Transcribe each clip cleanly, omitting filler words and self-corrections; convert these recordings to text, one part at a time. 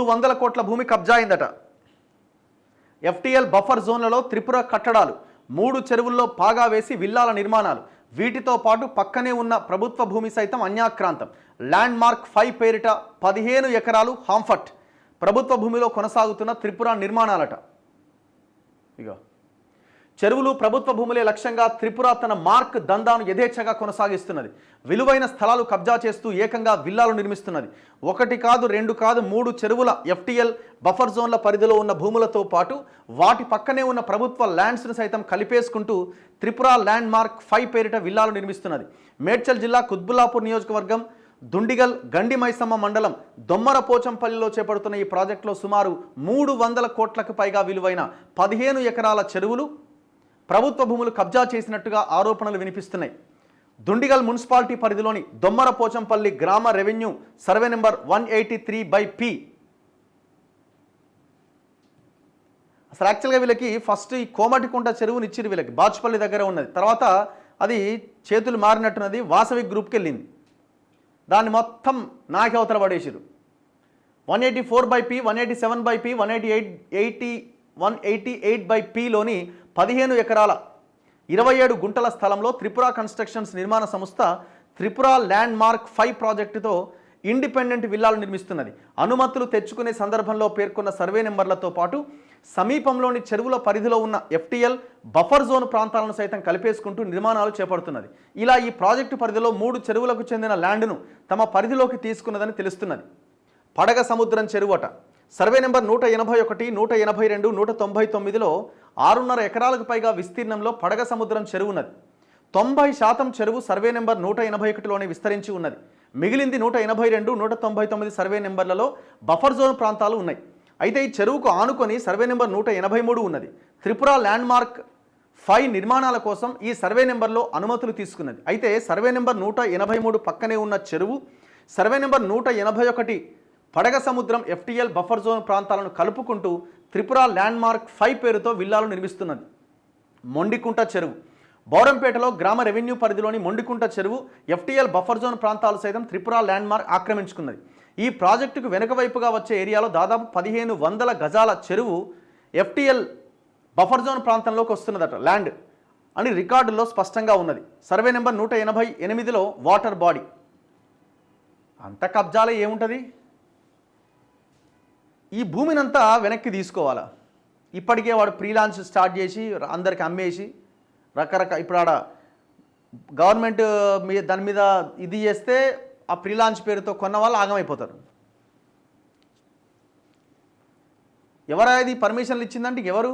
300 కోట్ల భూమి కబ్జా అయిందట. ఎఫ్టీఎల్ బఫర్ జోన్లలో త్రిపుర కట్టడాలు, 3 చెరువుల్లో పాగా వేసి విల్లాల నిర్మాణాలు, వీటితో పాటు పక్కనే ఉన్న ప్రభుత్వ భూమి సైతం అన్యాక్రాంతం. ల్యాండ్ మార్క్ 5 పేరిట 15 ఎకరాలు హాంఫట్. ప్రభుత్వ భూమిలో కొనసాగుతున్న త్రిపుర నిర్మాణాలట. ఇగో చెరువులు ప్రభుత్వ భూములే లక్ష్యంగా త్రిపుర తన మార్క్ దందాను యథేచ్ఛగా కొనసాగిస్తున్నది. విలువైన స్థలాలు కబ్జా చేస్తూ ఏకంగా విల్లాలు నిర్మిస్తున్నది. 1 కాదు 2 కాదు 3 చెరువుల ఎఫ్టీఎల్ బఫర్ జోన్ల పరిధిలో ఉన్న భూములతో పాటు వాటి పక్కనే ఉన్న ప్రభుత్వ ల్యాండ్స్ను సైతం కలిపేసుకుంటూ త్రిపుర ల్యాండ్ మార్క్ 5 పేరిట విల్లాలు నిర్మిస్తున్నది. మేడ్చల్ జిల్లా కుత్బుల్లాపూర్ నియోజకవర్గం దుండిగల్ గండి మైసమ్మ మండలం దొమ్మరపోచంపల్లిలో చేపడుతున్న ఈ ప్రాజెక్టులో సుమారు 300 కోట్లకు పైగా విలువైన 15 ఎకరాల చెరువులు, ప్రభుత్వ భూములు కబ్జా చేసినట్టుగా ఆరోపణలు వినిపిస్తున్నాయి. దుండిగల్ మున్సిపాలిటీ పరిధిలోని దొమ్మరపోచంపల్లి గ్రామ రెవెన్యూ సర్వే నెంబర్ 183/P. అసలు యాక్చువల్గా వీళ్ళకి ఫస్ట్ ఈ కోమటికుంట చెరువుని ఇచ్చిరు వీళ్ళకి, బాచుపల్లి దగ్గర ఉన్నది. తర్వాత అది చేతులు మారినట్టున్నది, వాసవి గ్రూప్కి వెళ్ళింది. దాన్ని మొత్తం నాకే అవతల పడేసిరు. 184/P, 187/P, 188/Pలోని 15 ఎకరాల 27 గుంటల స్థలంలో త్రిపుర కన్స్ట్రక్షన్స్ నిర్మాణ సంస్థ త్రిపుర ల్యాండ్ మార్క్ 5 ప్రాజెక్టుతో ఇండిపెండెంట్ విల్లాలు నిర్మిస్తున్నది. అనుమతులు తెచ్చుకునే సందర్భంలో పేర్కొన్న సర్వే నెంబర్లతో పాటు సమీపంలోని చెరువుల పరిధిలో ఉన్న ఎఫ్టీఎల్ బఫర్ జోన్ ప్రాంతాలను సైతం కలిపేసుకుంటూ నిర్మాణాలు చేపడుతున్నది. ఇలా ఈ ప్రాజెక్టు పరిధిలో 3 చెరువులకు చెందిన ల్యాండ్ను తమ పరిధిలోకి తీసుకున్నదని తెలుస్తున్నది. పడగ సముద్రం చెరువట. సర్వే నెంబర్ 181, 182, 199లో 6.5 ఎకరాలకు పైగా విస్తీర్ణంలో పడగ సముద్రం చెరువు ఉన్నది. 90% చెరువు సర్వే నెంబర్ 181లోనే విస్తరించి ఉన్నది. మిగిలింది 182, 199 సర్వే నెంబర్లలో బఫర్ జోన్ ప్రాంతాలు ఉన్నాయి. అయితే ఈ చెరువుకు ఆనుకొని సర్వే నెంబర్ 183 ఉన్నది. త్రిపుర ల్యాండ్ మార్క్ 5 నిర్మాణాల కోసం ఈ సర్వే నెంబర్లో అనుమతులు తీసుకున్నది. అయితే సర్వే నెంబర్ 183 పక్కనే ఉన్న చెరువు, సర్వే నెంబర్ 181 పడగ సముద్రం ఎఫ్టీఎల్ బఫర్ జోన్ ప్రాంతాలను కలుపుకుంటూ త్రిపుర ల్యాండ్ మార్క్ 5 పేరుతో విల్లాలు నిర్మిస్తున్నది. మొండికుంట చెరువు. బౌరంపేటలో గ్రామ రెవెన్యూ పరిధిలోని మొండికుంట చెరువు, ఎఫ్టీఎల్ బఫర్ జోన్ ప్రాంతాలు సైతం త్రిపుర ల్యాండ్ మార్క్ ఆక్రమించుకున్నది. ఈ ప్రాజెక్టుకు వెనుక వైపుగా వచ్చే ఏరియాలో దాదాపు 1500 గజాల చెరువు ఎఫ్టీఎల్ బఫర్ జోన్ ప్రాంతంలోకి వస్తున్నదట ల్యాండ్ అని రికార్డుల్లో స్పష్టంగా ఉన్నది. సర్వే నెంబర్ 188లో వాటర్ బాడీ. అంత కబ్జాలో ఏముంటుంది? ఈ భూమినంతా వెనక్కి తీసుకోవాలా? ఇప్పటికే వాడు ప్రీ లాంచ్ స్టార్ట్ చేసి అందరికి అమ్మేసి రకరకాల, ఇప్పుడు ఆడ గవర్నమెంట్ దాని మీద ఇది చేస్తే ఆ ప్రీ లాంచ్ పేరుతో కొన్న వాళ్ళు ఆగమైపోతారు. ఎవరైది పర్మిషన్లు ఇచ్చిందంటే ఎవరు?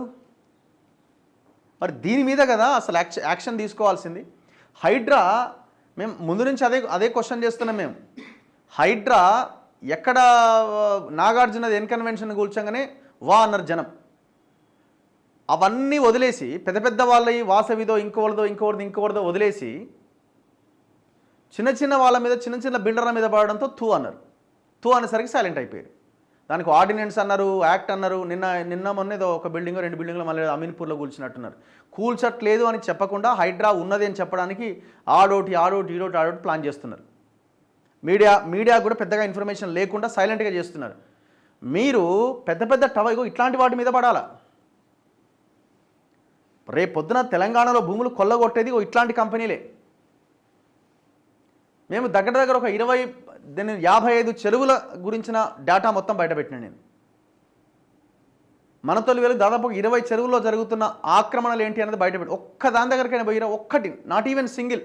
మరి దీని మీద కదా అసలు యాక్షన్ తీసుకోవాల్సింది. హైడ్రా, మేము ముందు నుంచి అదే క్వశ్చన్ చేస్తున్నాం. మేము హైడ్రా ఎక్కడ నాగార్జునది ఎన్కన్వెన్షన్ కూల్చంగానే వా అన్నారు జనం. అవన్నీ వదిలేసి పెద్ద పెద్ద వాళ్ళవి వాసవిదో ఇంకోవరిదో వదిలేసి చిన్న వాళ్ళ మీద, చిన్న బిల్డర్ల మీద పడడంతో తూ అన్నారు. తూ అనేసరికి సైలెంట్ అయిపోయారు. దానికి ఆర్డినెన్స్ అన్నారు, యాక్ట్ అన్నారు. నిన్న మొన్న ఏదో ఒక బిల్డింగ్ 2 బిల్డింగ్లు మళ్ళీ అమీన్పూర్లో కూల్చినట్టున్నారు. కూల్చట్లేదు అని చెప్పకుండా హైడ్రా ఉన్నది అని చెప్పడానికి ఆడోటి ప్లాన్ చేస్తున్నారు. మీడియా కూడా పెద్దగా ఇన్ఫర్మేషన్ లేకుండా సైలెంట్గా చేస్తున్నారు. మీరు పెద్ద టవైగో ఇట్లాంటి వాటి మీద పడాలా? రేపు పొద్దున తెలంగాణలో భూములు కొల్లగొట్టేది ఇట్లాంటి కంపెనీలే. మేము దగ్గర ఒక 55 చెరువుల గురించిన డేటా మొత్తం బయటపెట్టినా నేను. మనతో వేలు దాదాపు 20 చెరువుల్లో జరుగుతున్న ఆక్రమణలు ఏంటి అనేది బయటపెట్టి ఒక్క దాని దగ్గరికైనా పోయినా, ఒక్కటి, నాట్ ఈవెన్ సింగిల్.